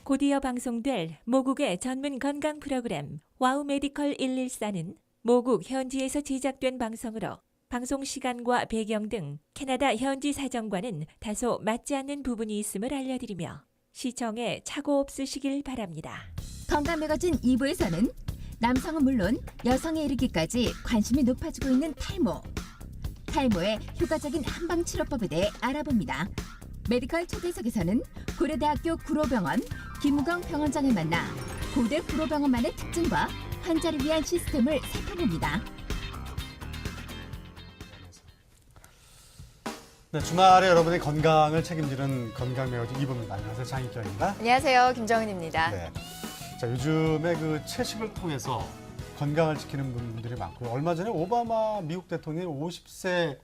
곧이어 방송될 모국의 전문 건강 프로그램 와우 메디컬 114는 모국 현지에서 제작된 방송으로 방송 시간과 배경 등 캐나다 현지 사정과는 다소 맞지 않는 부분이 있음을 알려드리며 시청에 착오 없으시길 바랍니다. 건강 매거진 2부에서는 남성은 물론 여성에 이르기까지 관심이 높아지고 있는 탈모. 탈모의 효과적인 한방 치료법에 대해 알아봅니다. 메디컬 초대석에서는 고려대학교 구로병원 김우경 병원장을 만나 고대 구로병원만의 특징과 환자를 위한 시스템을 살펴봅니다. 네, 주말에 여러분의 건강을 책임지는 건강 매거진 2부입니다. 안녕하세요, 장익경입니다. 안녕하세요, 김정은입니다. 네. 자, 요즘에 그 채식을 통해서 건강을 지키는 분들이 많고요. 얼마 전에 오바마 미국 대통령이 50세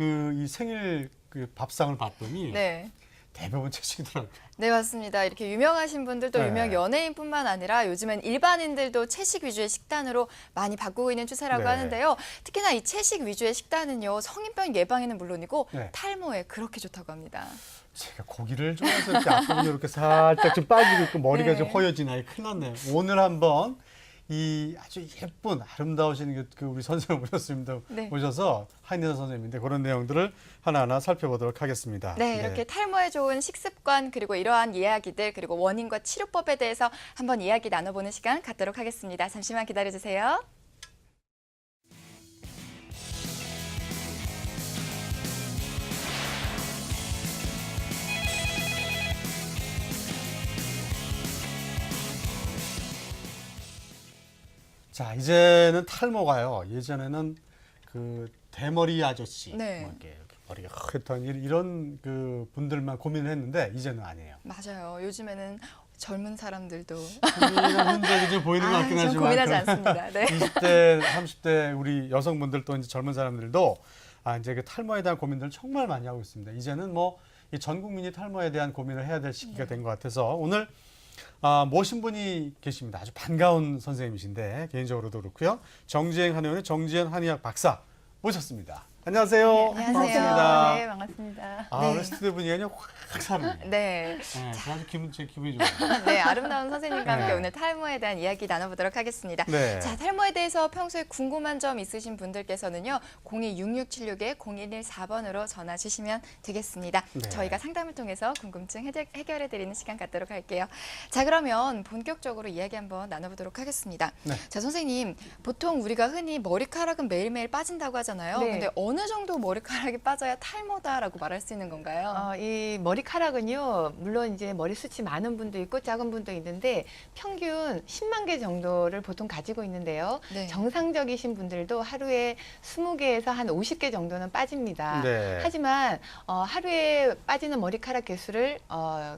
이 생일 그 밥상을 봤더니 네. 대부분 채식이더라고요. 네, 맞습니다. 이렇게 유명하신 분들도 네. 유명 연예인뿐만 아니라 요즘엔 일반인들도 채식 위주의 식단으로 많이 바꾸고 있는 추세라고 네. 하는데요. 특히나 이 채식 위주의 식단은요, 성인병 예방에는 물론이고 네. 탈모에 그렇게 좋다고 합니다. 제가 고기를 좋아해서 이렇게 앞부분이 이렇게 살짝 좀 빠지고 있고 머리가 네. 좀 허여지나요? 큰일 났네요. 오늘 한번 이 아주 예쁜 아름다우신 그 우리 선생님 모셨습니다. 네. 모셔서 한의사 선생님인데 그런 내용들을 하나하나 살펴보도록 하겠습니다. 네, 예. 이렇게 탈모에 좋은 식습관 그리고 이러한 이야기들 그리고 원인과 치료법에 대해서 한번 이야기 나눠보는 시간 갖도록 하겠습니다. 잠시만 기다려주세요. 자, 이제는 탈모가요. 예전에는 그 대머리 아저씨, 네. 뭐 이렇게 머리가 흐릿한 이런 그 분들만 고민을 했는데 이제는 아니에요. 맞아요. 요즘에는 젊은 사람들도 고민한 흔적이 좀 보이는 것 같긴 좀 하지만 고민하지 그러나 않습니다. 네. 20대, 30대 우리 여성분들 또 이제 젊은 사람들도 이제 그 탈모에 대한 고민들을 정말 많이 하고 있습니다. 이제는 뭐 전 국민이 탈모에 대한 고민을 해야 될 시기가 된 것 같아서 오늘 모신 분이 계십니다. 아주 반가운 선생님이신데 개인적으로도 그렇고요. 정지행 한의원의 정지현 한의학 박사 모셨습니다. 안녕하세요. 안녕하세요. 반갑습니다. 네, 반갑습니다. 오늘 스튜디오 분위기가 확 살아요. 네. 아주 제 기분이 좋아요. 네, 아름다운 선생님과 함께 네. 오늘 탈모에 대한 이야기 나눠보도록 하겠습니다. 네. 자, 탈모에 대해서 평소에 궁금한 점 있으신 분들께서는요, 02-6676-0114번으로 전화 주시면 되겠습니다. 네. 저희가 상담을 통해서 궁금증 해결해드리는 시간 갖도록 할게요. 자, 그러면 본격적으로 이야기 한번 나눠보도록 하겠습니다. 네. 자, 선생님, 보통 우리가 흔히 머리카락은 매일매일 빠진다고 하잖아요. 네. 근데 어느 정도 머리카락이 빠져야 탈모다라고 말할 수 있는 건가요? 이 머리카락은요, 물론 이제 머리숱이 많은 분도 있고 작은 분도 있는데 평균 10만 개 정도를 보통 가지고 있는데요. 네. 정상적이신 분들도 하루에 20개에서 한 50개 정도는 빠집니다. 네. 하지만 하루에 빠지는 머리카락 개수를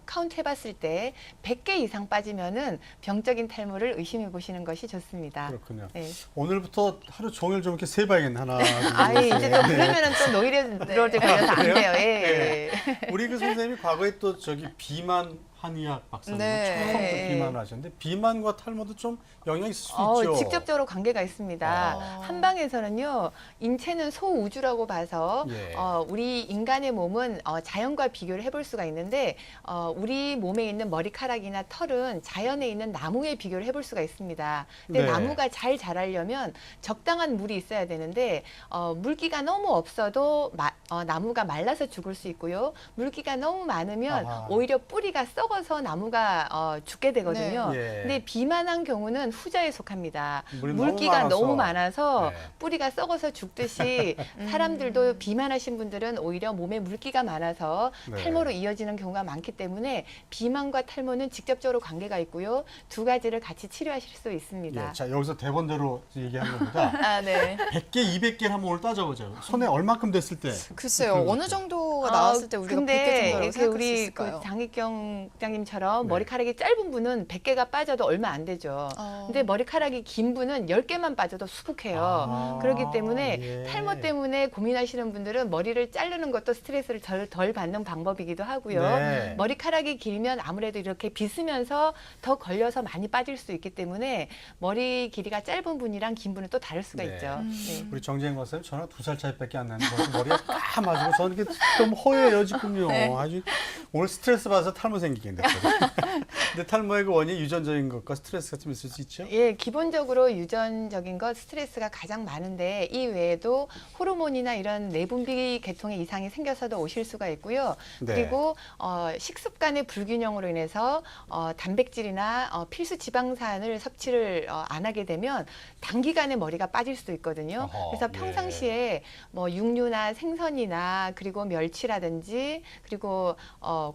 카운트 해봤을 때 100개 이상 빠지면은 병적인 탈모를 의심해 보시는 것이 좋습니다. 그렇군요. 네. 오늘부터 하루 종일 좀 이렇게 세봐야겠네. 하나. 아이, 이제 또 네. 그러면은 또 노이로제 걸려서 안 그래요? 돼요. 예. 네. 우리 그 선생님이 과거에 또 비만 한의학 박사님 네. 처음 또 비만을 하셨는데 비만과 탈모도 좀 영향이 있을 수 있죠. 직접적으로 관계가 있습니다. 한방에서는요, 인체는 소우주라고 봐서 예. 우리 인간의 몸은 자연과 비교를 해볼 수가 있는데 우리 몸에 있는 머리카락이나 털은 자연에 있는 나무에 비교를 해볼 수가 있습니다. 근데 네. 나무가 잘 자라려면 적당한 물이 있어야 되는데 물기가 너무 없어도 나무가 말라서 죽을 수 있고요. 물기가 너무 많으면 아하. 오히려 뿌리가 썩어서 나무가 죽게 되거든요. 네. 예. 근데 비만한 경우는 후자에 속합니다. 물이 물기가 너무 너무 많아서 네. 뿌리가 썩어서 죽듯이 사람들도 비만하신 분들은 오히려 몸에 물기가 많아서 네. 탈모로 이어지는 경우가 많기 때문에 비만과 탈모는 직접적으로 관계가 있고요. 두 가지를 같이 치료하실 수 있습니다. 예. 자, 여기서 대본대로 얘기하는 겁니다. 아, 네. 100개, 200개 한번 오늘 따져보자요. 손에 얼마큼 됐을 때? 글쎄요, 그런 어느 거죠. 정도가 나왔을 때 우리가 100개 근데 정도라고 이렇게 생각할 수 우리 있을까요? 그 장익경 국장님처럼 네. 머리카락이 짧은 분은 100개가 빠져도 얼마 안 되죠. 근데 머리카락이 긴 분은 10개만 빠져도 수북해요. 그렇기 때문에 예. 탈모 때문에 고민하시는 분들은 머리를 자르는 것도 스트레스를 덜 받는 방법이기도 하고요. 네. 머리카락이 길면 아무래도 이렇게 빗으면서 더 걸려서 많이 빠질 수 있기 때문에 머리 길이가 짧은 분이랑 긴 분은 또 다를 수가 네. 있죠. 네. 우리 정재인 박사님 저랑 2살 차이밖에 안 나는데 머리가 까마지고 저는 이렇게 좀 허여요 지금요. 네. 아주 오늘 스트레스 받아서 탈모 생기겠는데. 근데 탈모의 그 원인이 유전적인 것과 스트레스가 좀 있을 수 있죠? 예, 기본적으로 유전적인 것 스트레스가 가장 많은데 이 외에도 호르몬이나 이런 내분비 계통의 이상이 생겨서도 오실 수가 있고요. 네. 그리고 식습관의 불균형으로 인해서 단백질이나 필수 지방산을 섭취를 안 하게 되면 단기간에 머리가 빠질 수도 있거든요. 어허, 그래서 예. 평상시에 뭐 육류나 생선이나 그리고 멸치라든지 그리고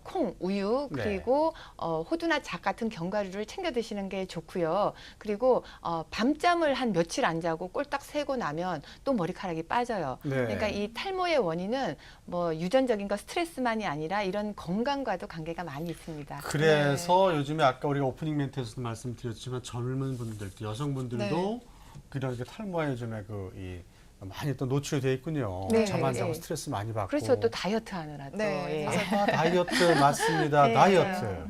콩, 우유 네. 그리고 호두나 잣 같은 견과류를 챙겨 드시는 게 좋고요. 그리고 밤잠을 한 며칠 안 자고 꼴딱 새고 나면 또 머리카락이 빠져요. 네. 그러니까 이 탈모의 원인은 뭐 유전적인 거 스트레스만이 아니라 이런 건강과도 관계가 많이 있습니다. 그래서 요즘에 아까 우리가 오프닝 멘트에서도 말씀드렸지만 젊은 분들도 여성분들도 네. 그런 탈모에 요즘에 많이 또 노출이 돼 있군요. 네, 잠 안 자고 네. 스트레스 많이 받고. 그렇죠. 또 다이어트 하느라 또. 네, 예. 맞아요. 다이어트 맞습니다. 네, 다이어트. 맞아요.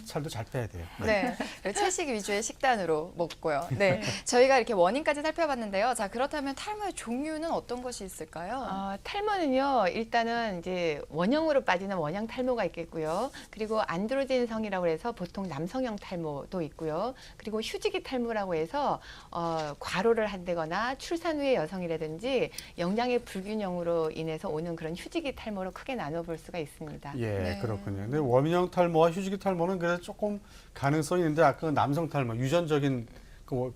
살도 잘 빼야 돼요. 네, 채식 위주의 식단으로 먹고요. 네, 저희가 이렇게 원인까지 살펴봤는데요. 자, 그렇다면 탈모의 종류는 어떤 것이 있을까요? 탈모는요, 일단은 이제 원형으로 빠지는 원형 탈모가 있겠고요. 그리고 안드로겐성이라고 해서 보통 남성형 탈모도 있고요. 그리고 휴지기 탈모라고 해서 과로를 한다거나 출산 후의 여성이라든지 영양의 불균형으로 인해서 오는 그런 휴지기 탈모로 크게 나눠볼 수가 있습니다. 예, 네. 그렇군요. 근데 원형 탈모와 휴지기 탈모는 그래도 조금 가능성이 있는데 아까 그 남성 탈모, 유전적인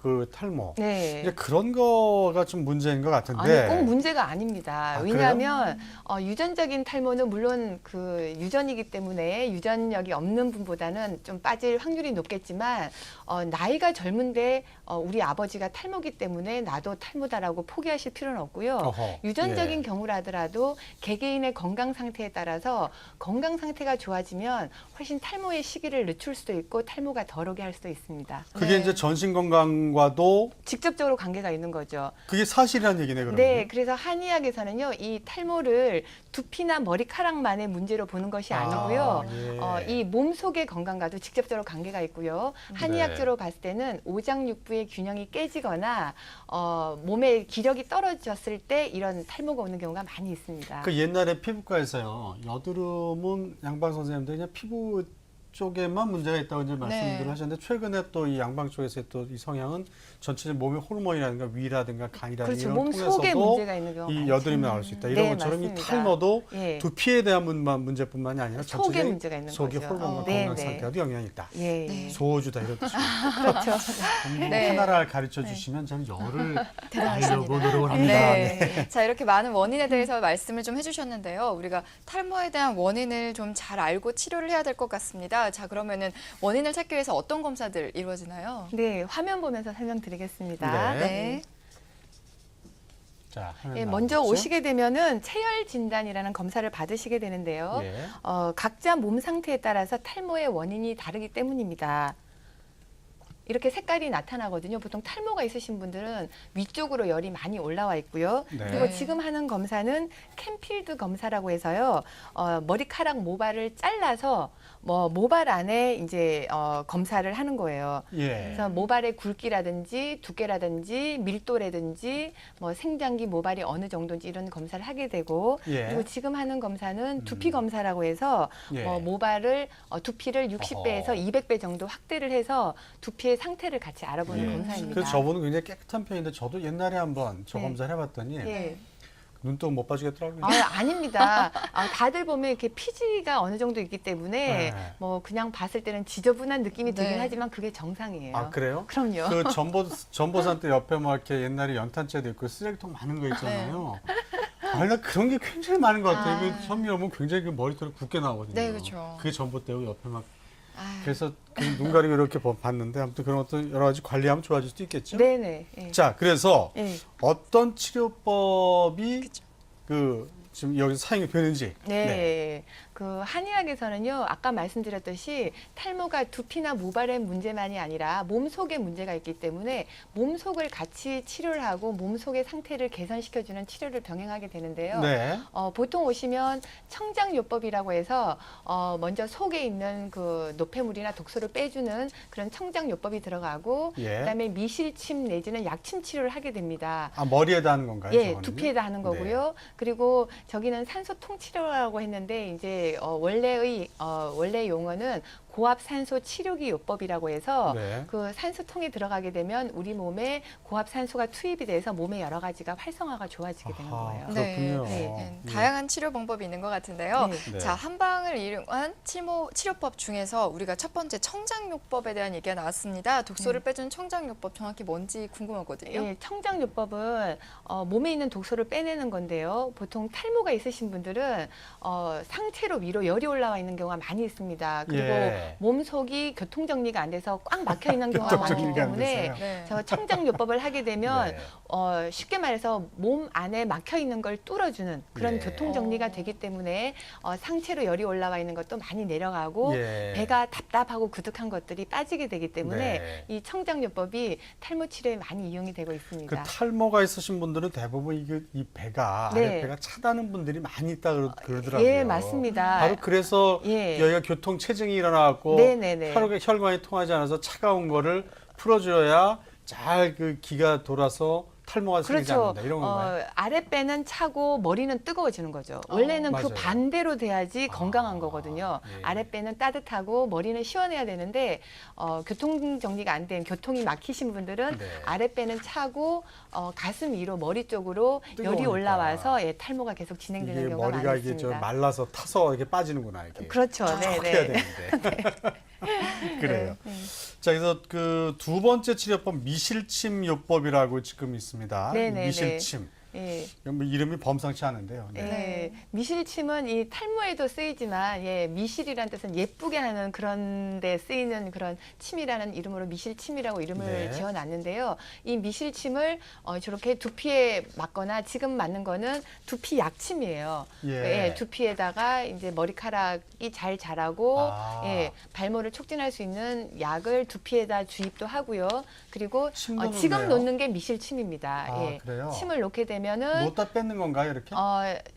그 탈모. 네. 이제 그런 거가 좀 문제인 것 같은데. 아니, 꼭 문제가 아닙니다. 아, 왜냐하면 유전적인 탈모는 물론 그 유전이기 때문에 유전력이 없는 분보다는 좀 빠질 확률이 높겠지만 나이가 젊은데 우리 아버지가 탈모기 때문에 나도 탈모다라고 포기하실 필요는 없고요. 어허, 유전적인 예. 경우라더라도 개개인의 건강 상태에 따라서 건강 상태가 좋아지면 훨씬 탈모의 시기를 늦출 수도 있고 탈모가 덜 오게 할 수도 있습니다. 그게 네. 이제 전신 건강과도 직접적으로 관계가 있는 거죠. 그게 사실이라는 얘기네, 그러면. 네, 그래서 한의학에서는요, 이 탈모를 두피나 머리카락만의 문제로 보는 것이 아니고요. 예. 이 몸속의 건강과도 직접적으로 관계가 있고요. 한의학적으로 봤을 때는 오장육부의 균형이 깨지거나 몸의 기력이 떨어졌을 때 이런 탈모가 오는 경우가 많이 있습니다. 그 옛날에 피부과에서요, 여드름은 양방 선생님들 그냥 피부 쪽에만 문제가 있다고 이제 말씀들을 네. 하셨는데 최근에 또 이 양방 쪽에서 또 이 성향은 전체적인 몸의 호르몬이라든가 위라든가 간이라든가 그렇죠. 이런 몸 속에 통해서도 문제가 있는 경우가 이 많죠. 여드름이 나올 수 있다. 이런 네, 것처럼 이 맞습니다. 탈모도 예. 두피에 대한 문제뿐만이 아니라 속에 전체적인 문제가 있는 속의 거죠. 호르몬과 네, 건강 네. 상태에도 영향이 있다. 예. 네. 소주다 이런 뜻이죠. 그렇죠. 공부 네. 하나를 가르쳐 주시면 저는 열을 대단하십니다. 알려고 노력을 합니다. 네. 네. 자, 이렇게 많은 원인에 대해서 말씀을 좀 해주셨는데요. 우리가 탈모에 대한 원인을 좀 잘 알고 치료를 해야 될 것 같습니다. 자, 그러면은 원인을 찾기 위해서 어떤 검사들 이루어지나요? 네, 화면 보면서 설명드리겠습니다. 네. 자, 화면 예, 먼저 나오겠죠? 오시게 되면은 체열 진단이라는 검사를 받으시게 되는데요. 예. 각자 몸 상태에 따라서 탈모의 원인이 다르기 때문입니다. 이렇게 색깔이 나타나거든요. 보통 탈모가 있으신 분들은 위쪽으로 열이 많이 올라와 있고요. 네. 그리고 지금 하는 검사는 캠필드 검사라고 해서요. 머리카락 모발을 잘라서 모발 안에 이제 검사를 하는 거예요. 예. 그래서 모발의 굵기라든지 두께라든지 밀도라든지 생장기 모발이 어느 정도인지 이런 검사를 하게 되고 예. 그리고 지금 하는 검사는 두피 검사라고 해서 예. 모발을 두피를 60배에서 어허. 200배 정도 확대를 해서 두피의 상태를 같이 알아보는 예. 검사입니다. 그래서 저분은 굉장히 깨끗한 편인데 저도 옛날에 한번 저 네. 검사를 해봤더니 예. 눈도 못 봐주겠더라고요. 아닙니다. 다들 보면 이렇게 피지가 어느 정도 있기 때문에 네. 그냥 봤을 때는 지저분한 느낌이 들긴 네. 하지만 그게 정상이에요. 아 그래요? 그럼요. 그 전보산 때 옆에 막 이렇게 옛날에 연탄재도 있고 쓰레기통 많은 거 있잖아요. 아니 나 그런 게 굉장히 많은 것 같아요. 그 현미를 보면 굉장히 그 머리털이 굵게 나오거든요. 네, 그렇죠. 그게 전봇대고 옆에 막 아유. 그래서 그눈 가리고 이렇게 봤는데 아무튼 그런 것도 여러 가지 관리하면 좋아질 수도 있겠죠. 네네. 예. 자 그래서 예. 어떤 치료법이 지금 여기서 사용이 되는지. 네. 그 한의학에서는요, 아까 말씀드렸듯이 탈모가 두피나 모발의 문제만이 아니라 몸속에 문제가 있기 때문에 몸속을 같이 치료를 하고 몸속의 상태를 개선시켜주는 치료를 병행하게 되는데요. 네. 보통 오시면 청장요법이라고 해서 먼저 속에 있는 그 노폐물이나 독소를 빼주는 그런 청장요법이 들어가고 예. 그다음에 미실침 내지는 약침 치료를 하게 됩니다. 아 머리에다 하는 건가요? 예, 저거는요? 두피에다 하는 거고요. 그리고 저기는 산소 통치료라고 했는데 이제 이제 원래 용어는 고압 산소 치료기 요법이라고 해서 네. 그 산소통에 들어가게 되면 우리 몸에 고압 산소가 투입이 돼서 몸의 여러 가지가 활성화가 좋아지게 되는 아하, 거예요. 그렇군요. 네. 다양한 치료 방법이 있는 것 같은데요. 네. 네. 자, 한방을 이용한 치료법 중에서 우리가 첫 번째 청장요법에 대한 얘기가 나왔습니다. 독소를 빼주는 청장요법 정확히 뭔지 궁금하거든요. 예, 청장요법은 몸에 있는 독소를 빼내는 건데요. 보통 탈모가 있으신 분들은 상체로 위로 열이 올라와 있는 경우가 많이 있습니다. 그리고 예. 몸속이 교통정리가 안 돼서 꽉 막혀 있는 경우가 많기 교통정리가 안 때문에 돼서요? 네. 저 청장요법을 하게 되면 네. 쉽게 말해서 몸 안에 막혀 있는 걸 뚫어주는 그런 예. 교통정리가 되기 때문에 상체로 열이 올라와 있는 것도 많이 내려가고 예. 배가 답답하고 구득한 것들이 빠지게 되기 때문에 네. 이 청장요법이 탈모 치료에 많이 이용이 되고 그 있습니다. 탈모가 있으신 분들은 대부분 이 배가 네. 아랫배가 차다는 분들이 많이 있다 그러더라고요. 예, 맞습니다. 바로 그래서 예. 여기가 교통 체증이 일어나고 네네네. 혈관이 통하지 않아서 차가운 거를 풀어줘야 잘 그 기가 돌아서 탈모가 생기지 그렇죠. 않는다 이런 건가요? 아랫배는 차고 머리는 뜨거워지는 거죠. 원래는 그 맞아요. 반대로 돼야지 건강한 거거든요. 예. 아랫배는 따뜻하고 머리는 시원해야 되는데 교통 정리가 안 된 교통이 막히신 분들은 네. 아랫배는 차고 가슴 위로 머리 쪽으로 열이 뜨거우니까. 올라와서 탈모가 계속 진행되는 이게 경우가 머리가 많이 이게 저 있습니다. 말라서 타서 이렇게 빠지는구나 이게. 그렇죠. 쭉 네, 해야 네. 되는데. 그래요. 자, 그래서 그 두 번째 치료법 미실침 요법이라고 지금 있습니다. 네네네. 미실침. 예. 뭐 이름이 범상치 않은데요. 네. 예, 미실침은 이 탈모에도 쓰이지만 미실이라는 뜻은 예쁘게 하는 그런 데 쓰이는 그런 침이라는 이름으로 미실침이라고 이름을 네. 지어놨는데요. 이 미실침을 저렇게 두피에 맞거나 지금 맞는 거는 두피 약침이에요. 예. 두피에다가 이제 머리카락이 잘 자라고 아. 발모를 촉진할 수 있는 약을 두피에다 주입도 하고요. 그리고 침도 지금 놓네요. 놓는 게 미실침입니다. 아, 그래요? 침을 놓게 되면은 놓다 뺏는 건가요, 이렇게?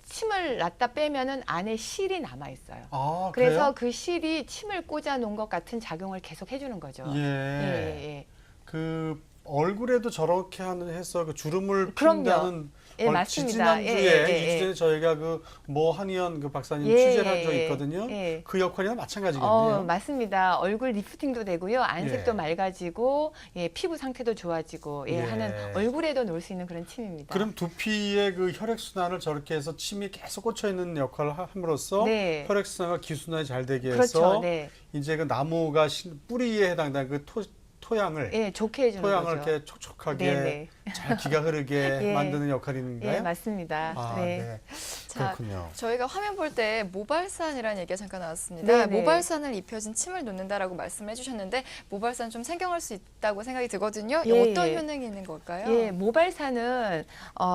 침을 놨다 빼면은 안에 실이 남아 있어요. 아, 그래서 그래요? 그 실이 침을 꽂아 놓은 것 같은 작용을 계속 해주는 거죠. 예. 예. 그 얼굴에도 저렇게 해서 그 주름을 그럼요. 핀다는 예, 맞습니다. 지난주에 예, 예, 예. 이주전에 저희가 그 뭐 한의원 그 박사님 예, 취재를 한 적이 예, 있거든요. 예. 그 역할이나 마찬가지겠네요. 맞습니다. 얼굴 리프팅도 되고요. 안색도 예. 맑아지고, 피부 상태도 좋아지고, 예. 하는 얼굴에도 놓을 수 있는 그런 침입니다. 그럼 두피의 그 혈액순환을 저렇게 해서 침이 계속 꽂혀 있는 역할을 함으로써 네. 혈액순환과 기순환이 잘 되게 해서 그렇죠. 네. 이제 그 나무가 뿌리에 해당되는 그 토양을 예, 좋게 해주는 토양을 거죠. 이렇게 촉촉하게 네네. 잘 기가 흐르게 예. 만드는 역할이 있는가요? 예, 맞습니다. 아, 네. 네. 자, 그렇군요. 저희가 화면 볼 때 모발산이라는 얘기가 잠깐 나왔습니다. 네네. 모발산을 입혀진 침을 놓는다라고 말씀해 주셨는데 모발산 좀 생경할 수 있다고 생각이 들거든요. 예, 어떤 예. 효능이 있는 걸까요? 예, 모발산은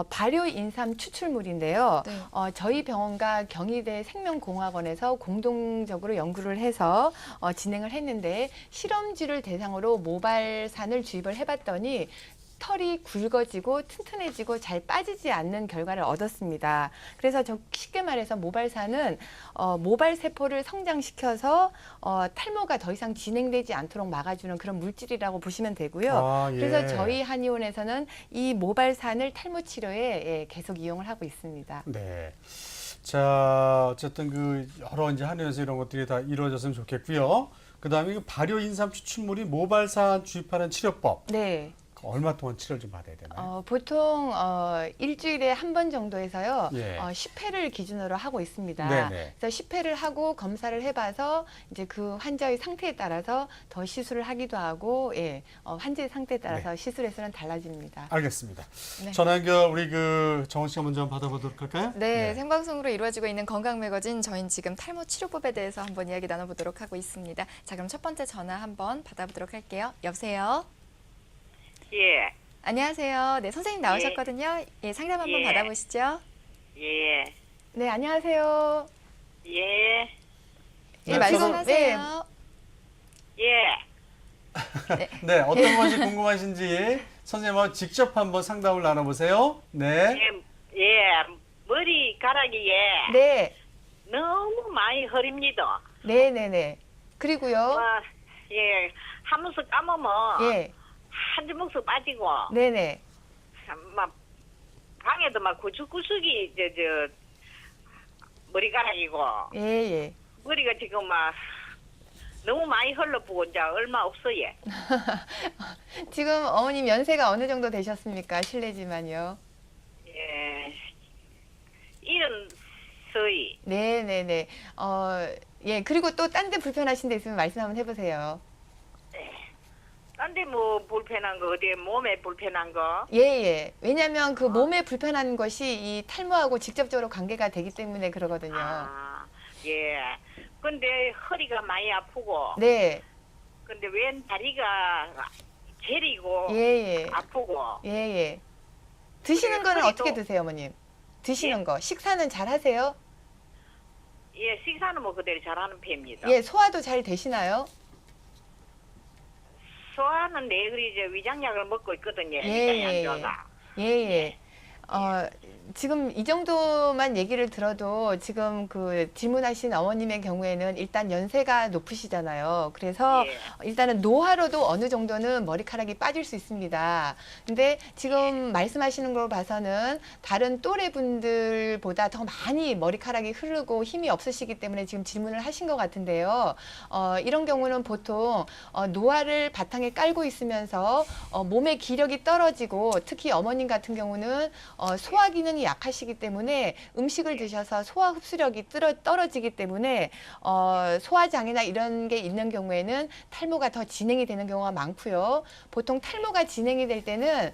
발효 인삼 추출물인데요. 네. 저희 병원과 경희대 생명공학원에서 공동적으로 연구를 해서 진행을 했는데 실험쥐를 대상으로 모발산을 주입을 해봤더니 털이 굵어지고 튼튼해지고 잘 빠지지 않는 결과를 얻었습니다. 그래서 쉽게 말해서 모발산은 모발 세포를 성장시켜서 탈모가 더 이상 진행되지 않도록 막아주는 그런 물질이라고 보시면 되고요. 아, 예. 그래서 저희 한의원에서는 이 모발산을 탈모 치료에 계속 이용을 하고 있습니다. 네. 자, 어쨌든 그 여러 이제 한의원에서 이런 것들이 다 이루어졌으면 좋겠고요. 그다음에 그 발효 인삼 추출물이 모발산 주입하는 치료법. 네. 얼마 동안 치료를 좀 받아야 되나요? 보통 일주일에 한 번 정도에서요. 예. 10회를 기준으로 하고 있습니다. 네네. 그래서 10회를 하고 검사를 해봐서 이제 그 환자의 상태에 따라서 더 시술을 하기도 하고, 환자의 상태에 따라서 시술의 수는 달라집니다. 알겠습니다. 네. 전화 연결 우리 그 정원 씨가 먼저 한번 받아보도록 할까요? 네, 생방송으로 이루어지고 있는 건강 매거진 저희는 지금 탈모 치료법에 대해서 한번 이야기 나눠보도록 하고 있습니다. 자, 그럼 첫 번째 전화 한번 받아보도록 할게요. 여보세요? 예, 안녕하세요. 네, 선생님 나오셨거든요. 예, 상담 한번 예. 받아보시죠. 예, 네, 안녕하세요. 예, 예, 네, 말씀하세요. 예. 네, 어떤 것이 궁금하신지 선생님하고 직접 한번 상담을 나눠보세요. 네. 예, 머리카락이 네, 너무 많이 흐립니다. 네네네. 그리고요. 예, 하면서 감으면 예, 한 주먹씩 빠지고, 네네. 막 방에도 막 구석구석이 머리카락이고 예, 예. 머리가 지금 막 너무 많이 흘러보고 이제 얼마 없어요. 지금 어머님 연세가 어느 정도 되셨습니까? 실례지만요. 예, 이런 서이 네, 네, 네. 예, 그리고 또 딴 데 불편하신 데 있으면 말씀 한번 해보세요. 딴데 뭐 불편한 거 어디에 몸에 불편한 거? 예, 예. 왜냐하면 그 몸에 불편한 것이 이 탈모하고 직접적으로 관계가 되기 때문에 그러거든요. 아, 예. 근데 허리가 많이 아프고, 네, 근데 왼 다리가 저리고 예, 예. 아프고, 예, 예. 드시는 그래, 거는 허리도- 어떻게 드세요, 어머님? 드시는 예? 거. 식사는 잘 하세요? 예, 식사는 뭐 그대로 잘하는 편입니다. 예, 소화도 잘 되시나요? 소화는 내 그리 이제 위장약을 먹고 있거든요. 예, 위장이 안 예, 좋아가. 예, 예. 지금 이 정도만 얘기를 들어도 지금 그 질문하신 어머님의 경우에는 일단 연세가 높으시잖아요. 그래서 예. 일단은 노화로도 어느 정도는 머리카락이 빠질 수 있습니다. 근데 지금 말씀하시는 걸 봐서는 다른 또래 분들보다 더 많이 머리카락이 흐르고 힘이 없으시기 때문에 지금 질문을 하신 것 같은데요. 이런 경우는 보통 노화를 바탕에 깔고 있으면서 몸의 기력이 떨어지고 특히 어머님 같은 경우는 소화 기능이 약하시기 때문에 음식을 드셔서 소화 흡수력이 떨어지기 때문에 소화 장애나 이런 게 있는 경우에는 탈모가 더 진행이 되는 경우가 많고요. 보통 탈모가 진행이 될 때는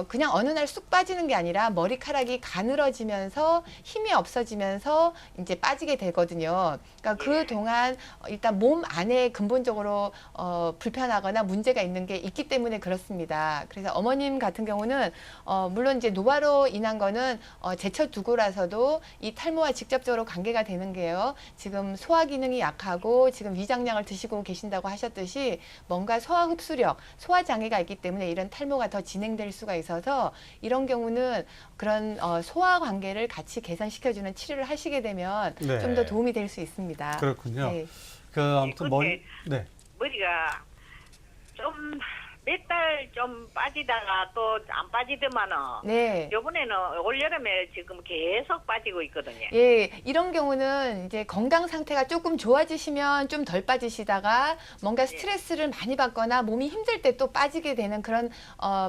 그냥 어느 날 쑥 빠지는 게 아니라 머리카락이 가늘어지면서 힘이 없어지면서 이제 빠지게 되거든요. 그러니까 그 동안 일단 몸 안에 근본적으로 불편하거나 문제가 있는 게 있기 때문에 그렇습니다. 그래서 어머님 같은 경우는 물론 이제 노화로 인한 거는 제쳐두고라서도 이 탈모와 직접적으로 관계가 되는 게요. 지금 소화 기능이 약하고 지금 위장약을 드시고 계신다고 하셨듯이 뭔가 소화 흡수력, 소화 장애가 있기 때문에 이런 탈모가 더 진행될 수가 있어서 이런 경우는 그런 소화 관계를 같이 개선시켜주는 치료를 하시게 되면 네. 좀 더 도움이 될 수 있습니다. 그렇군요. 네. 그 아무튼 그렇게 네. 머리가 좀 몇 달 좀 빠지다가 또 안 빠지더만은 네. 요번에는 올여름에 지금 계속 빠지고 있거든요. 예, 이런 경우는 이제 건강 상태가 조금 좋아지시면 좀 덜 빠지시다가 뭔가 스트레스를 많이 받거나 몸이 힘들 때 또 빠지게 되는 그런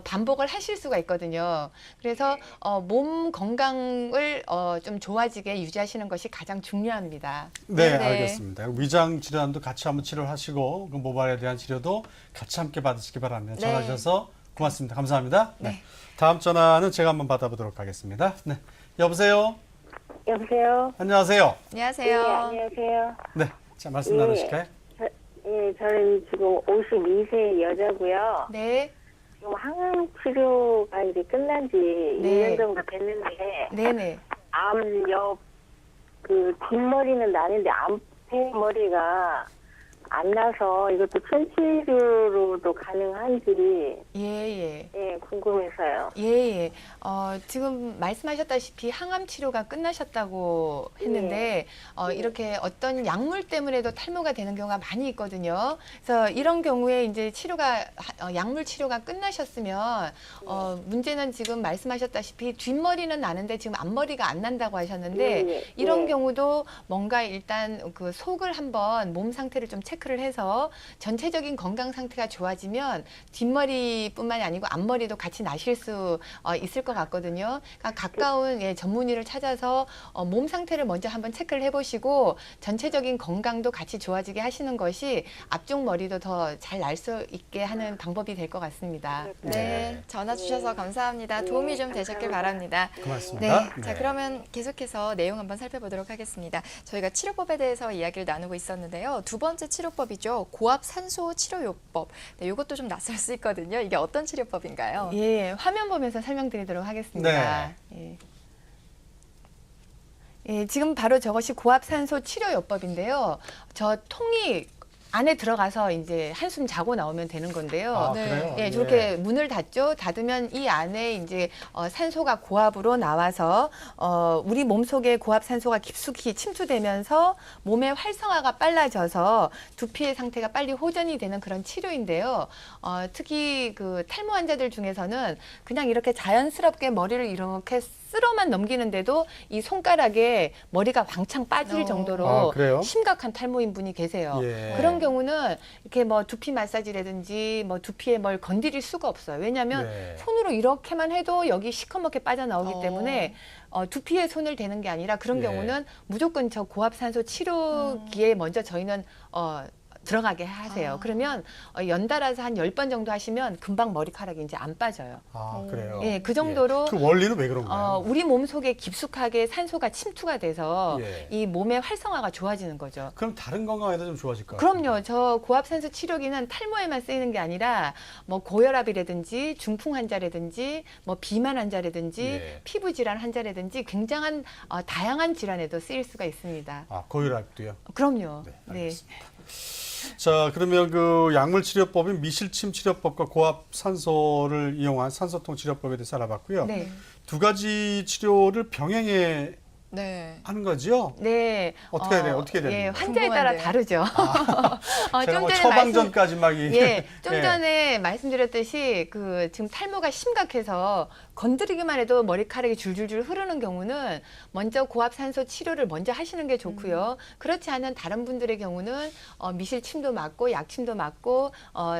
반복을 하실 수가 있거든요. 그래서 몸 건강을 좀 좋아지게 유지하시는 것이 가장 중요합니다. 네, 네. 알겠습니다. 위장 질환도 같이 한번 치료를 하시고 그 모발에 대한 치료도 같이 함께 받으시기 바랍니다. 네. 전화 주셔서 고맙습니다. 감사합니다. 네. 다음 전화는 제가 한번 받아보도록 하겠습니다. 네. 여보세요? 여보세요? 안녕하세요. 안녕하세요. 안녕하세요. 네. 자, 말씀 예. 나누실까요? 예, 저는 지금 52세 여자고요. 네, 지금 항암 치료가 이제 끝난 지 네. 2년 정도 됐는데, 네네. 암 옆, 뒷머리는 나는데 앞에 머리가 안 나서 이것도 천치료로도 가능한지, 예, 예. 궁금해서요. 예, 예. 지금 말씀하셨다시피 항암 치료가 끝나셨다고 했는데 이렇게 어떤 약물 때문에도 탈모가 되는 경우가 많이 있거든요. 그래서 이런 경우에 이제 약물 치료가 끝나셨으면 문제는 지금 말씀하셨다시피 뒷머리는 나는데 지금 앞머리가 안 난다고 하셨는데 예, 이런 예. 경우도 뭔가 일단 그 속을 한번 몸 상태를 좀 체크를 해서 전체적인 건강 상태가 좋아지면 뒷머리뿐만이 아니고 앞머리도 같이 나실 수 있을 것 같거든요. 그러니까 가까운 전문의를 찾아서 몸 상태를 먼저 한번 체크를 해보시고 전체적인 건강도 같이 좋아지게 하시는 것이 앞쪽 머리도 더 잘 날 수 있게 하는 방법이 될 것 같습니다. 네, 전화 주셔서 감사합니다. 도움이 좀 되셨길 바랍니다. 네, 고맙습니다. 자 그러면 계속해서 내용 한번 살펴보도록 하겠습니다. 저희가 치료법에 대해서 이야기를 나누고 있었는데요. 두 번째 치료법이죠. 고압 산소 치료요법. 네, 이것도 좀 낯설 수 있거든요. 이게 어떤 치료법인가요? 예, 화면 보면서 설명드리도록 하겠습니다. 예. 예, 지금 바로 저것이 고압산소 치료요법인데요. 저 통이 안에 들어가서 이제 한숨 자고 나오면 되는 건데요. 아, 네. 그래요? 예, 저렇게 문을 닫죠. 닫으면 이 안에 이제 산소가 고압으로 나와서 우리 몸속에 고압 산소가 깊숙이 침투되면서 몸의 활성화가 빨라져서 두피의 상태가 빨리 호전이 되는 그런 치료인데요. 특히 그 탈모 환자들 중에서는 그냥 이렇게 자연스럽게 머리를 이렇게 쓸어만 넘기는데도 이 손가락에 머리가 왕창 빠질 정도로 아, 그래요? 심각한 탈모인 분이 계세요. 예. 그런 경우는 이렇게 뭐 두피 마사지라든지 뭐 두피에 뭘 건드릴 수가 없어요. 왜냐하면 네. 손으로 이렇게만 해도 여기 시커멓게 빠져나오기 어. 때문에 두피에 손을 대는 게 아니라 그런 예. 경우는 무조건 저 고압산소 치료기에 먼저 저희는 들어가게 하세요. 아. 그러면 연달아서 한 10번 정도 하시면 금방 머리카락이 이제 안 빠져요. 아, 그래요? 예, 그 정도로 그 원리는 왜 그런가요? 우리 몸 속에 깊숙하게 산소가 침투가 돼서 예. 이 몸의 활성화가 좋아지는 거죠. 그럼 다른 건강에도 좀 좋아질까요? 그럼요. 저 고압산소 치료기는 탈모에만 쓰이는 게 아니라 뭐 고혈압이라든지 중풍 환자라든지 뭐 비만 환자라든지 예. 피부 질환 환자라든지 굉장한 다양한 질환에도 쓰일 수가 있습니다. 아, 고혈압도요? 그럼요. 네, 네. 알겠습니다. 자, 그러면 그 약물 치료법인 미실침 치료법과 고압 산소를 이용한 산소통 치료법에 대해서 알아봤고요. 네. 두 가지 치료를 병행해 네. 하는 거죠? 네. 어떻게 해야 돼요? 어떻게 되는 예, 거예요? 환자에 따라 궁금한데요. 다르죠. 제가 뭐 전에 처방전까지 막 예, 좀 예. 전에 말씀드렸듯이 그 지금 탈모가 심각해서 건드리기만 해도 머리카락이 줄줄줄 흐르는 경우는 먼저 고압산소 치료를 먼저 하시는 게 좋고요. 그렇지 않은 다른 분들의 경우는 미실침도 맞고 약침도 맞고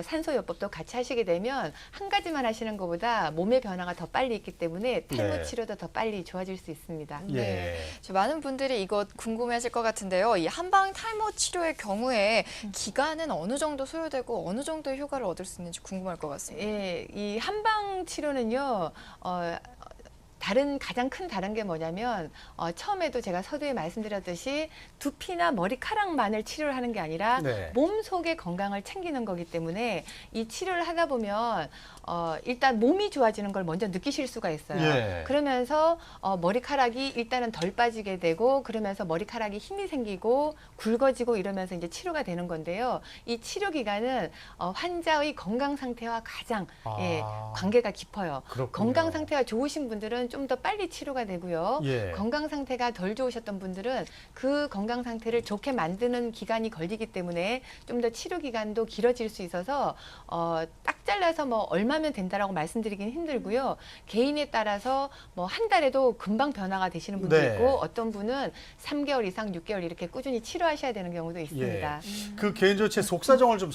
산소요법도 같이 하시게 되면 한 가지만 하시는 것보다 몸의 변화가 더 빨리 있기 때문에 탈모 네. 치료도 더 빨리 좋아질 수 있습니다. 예. 저 많은 분들이 이거 궁금해하실 것 같은데요. 이 한방 탈모 치료의 경우에 기간은 어느 정도 소요되고 어느 정도의 효과를 얻을 수 있는지 궁금할 것 같습니다. 예, 이 한방 치료는요. 가장 큰 다른 게 뭐냐면 처음에도 제가 서두에 말씀드렸듯이 두피나 머리카락만을 치료를 하는 게 아니라 네. 몸속의 건강을 챙기는 거기 때문에 이 치료를 하다 보면 일단 몸이 좋아지는 걸 먼저 느끼실 수가 있어요. 예. 그러면서 머리카락이 일단은 덜 빠지게 되고 그러면서 머리카락이 힘이 생기고 굵어지고 이러면서 이제 치료가 되는 건데요. 이 치료 기간은 환자의 건강 상태와 가장 관계가 깊어요. 그렇군요. 건강 상태가 좋으신 분들은 좀 더 빨리 치료가 되고요. 예. 건강 상태가 덜 좋으셨던 분들은 그 건강 상태를 좋게 만드는 기간이 걸리기 때문에 좀 더 치료 기간도 길어질 수 있어서 딱 잘라서 뭐 얼마면 된다라고 말씀드리긴 힘들고요. 개인에 따라서 뭐 한 달에도 금방 변화가 되시는 분도 네. 있고 어떤 분은 3개월 이상 6개월 이렇게 꾸준히 치료하셔야 되는 경우도 있습니다. 그 개인적으로 제 속사정을 좀